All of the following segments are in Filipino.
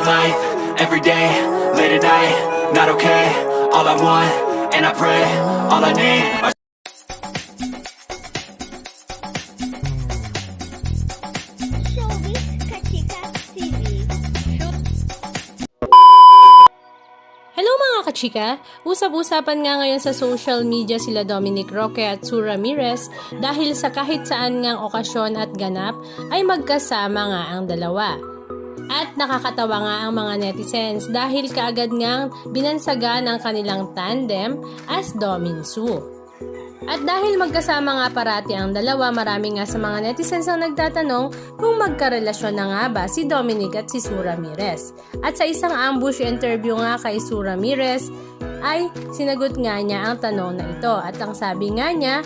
living life, everyday, late at night, not okay. All I want, and I pray, all I need are Showbiz Kachika TV. Hello mga kachika! Usap-usapan nga ngayon sa social media sila Dominic Roque at Sue Ramirez dahil sa kahit saan ngang okasyon at ganap ay magkasama nga ang dalawa. At nakakatawa nga ang mga netizens dahil kaagad ngang binansagan ang kanilang tandem as Domin Sue. At dahil magkasama nga parati ang dalawa, marami nga sa mga netizens ang nagtatanong kung magkarelasyon na nga ba si Dominic at si Sue Ramirez. At sa isang ambush interview nga kay Sue Ramirez ay sinagot nga niya ang tanong na ito at ang sabi nga niya,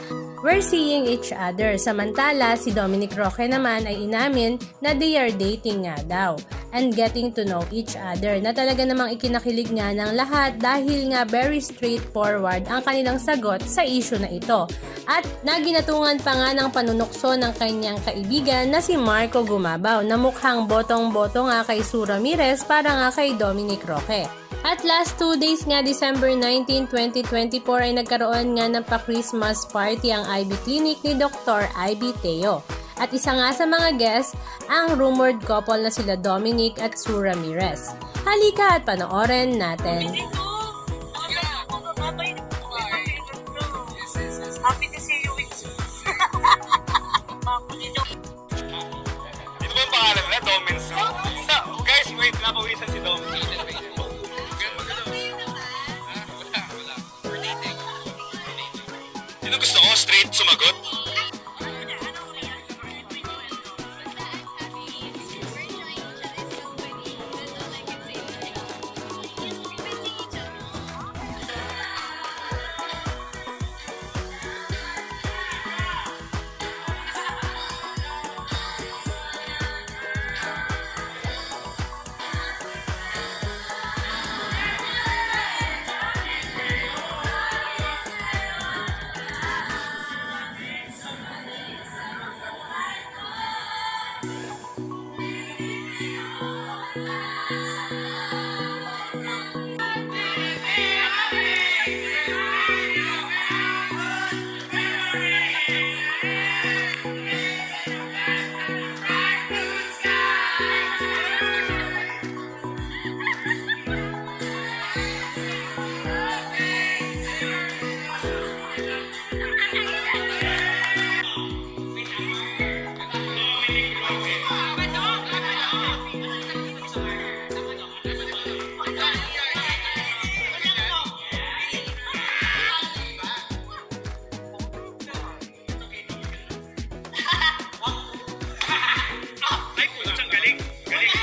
we're seeing each other. Samantala, si Dominic Roque naman ay inamin na they are dating nga daw and getting to know each other na talaga namang ikinakilig nga ng lahat dahil nga very straightforward ang kanilang sagot sa issue na ito. At naginatungan pa nga ng panunukso ng kanyang kaibigan na si Marco Gumabaw na mukhang botong-boto nga kay Sue Ramirez para nga kay Dominic Roque. At last 2 days nga, December 19, 2024 ay nagkaroon nga ng pa-Christmas party ang IB Clinic ni Dr. IB Teo. At isa nga sa mga guests, ang rumored couple na sila Dominic at Sue Ramirez. Halika at panoorin natin. Happy to see you with you. Ito ba ang pangalan nila? Domin Sue? Guys, wait, napawisan si Domin. Sino gusto ko? Straight sumagot? Ay, putsang galing. Galing.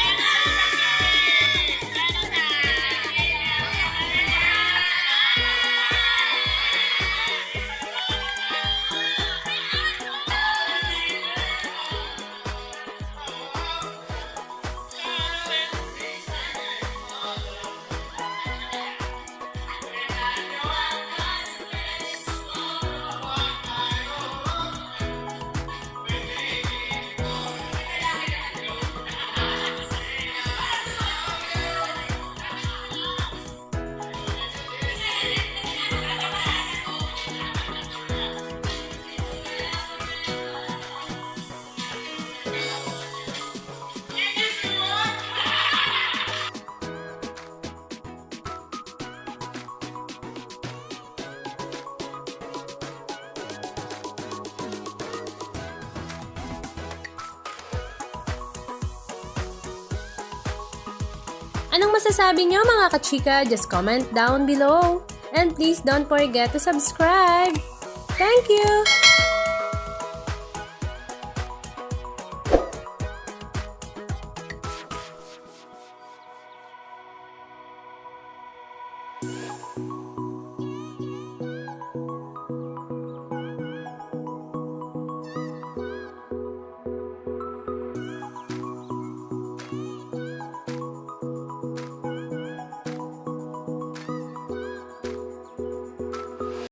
Anong masasabi nyo mga kachika? Just comment down below. And please don't forget to subscribe. Thank you!